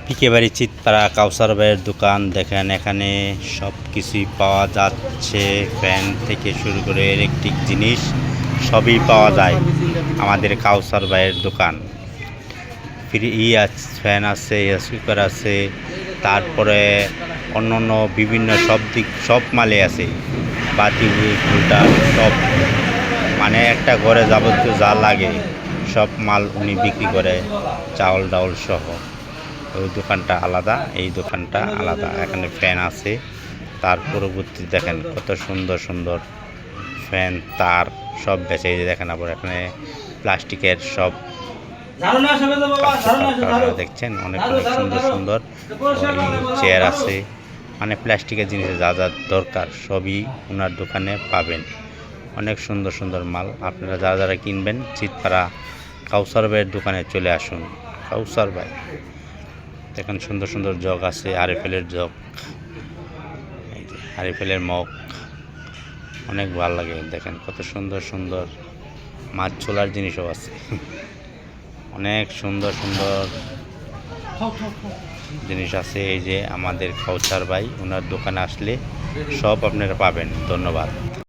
পিকে বাড়ি চিৎপাড়া কাউসার ভাইয়ের দোকান দেখেন, এখানে সব কিছুই পাওয়া যাচ্ছে। ফ্যান থেকে শুরু করে ইলেকট্রিক জিনিস সবই পাওয়া যায় আমাদের কাউসার ভাইয়ের দোকান। ফ্যান আছে, স্পিকার আছে, তারপরে অন্য বিভিন্ন সব মালে আছে, বাতি ফিল্টার সব, মানে একটা ঘরে যাবতীয় যা লাগে সব মাল উনি বিক্রি করে, চাউল ডাউল সহ। ওই দোকানটা আলাদা, এই দোকানটা আলাদা। এখানে ফ্যান আছে, তার পরবর্তী দেখেন কত সুন্দর সুন্দর ফ্যান, তার সব বেঁচে দেখেন। আবার এখানে প্লাস্টিকের সব দেখছেন, অনেক অনেক সুন্দর সুন্দর চেয়ার আছে, মানে প্লাস্টিকের জিনিসে যা যা দরকার সবই ওনার দোকানে পাবেন। অনেক সুন্দর সুন্দর মাল। আপনারা যারা যারা কিনবেন চিৎপাড়া কাউসার ভাইয়ের দোকানে চলে আসুন। কাউসার ভাই দেখেন, সুন্দর সুন্দর জগ আছে, আরএফএলের জগ, আরএফএলের মগ, অনেক ভালো লাগে। দেখেন কত সুন্দর সুন্দর মাছ ছোলার জিনিসও আছে, অনেক সুন্দর সুন্দর জিনিস আছে। এই যে আমাদের কাউসার ভাই, ওনার দোকানে আসলে সব আপনারা পাবেন। ধন্যবাদ।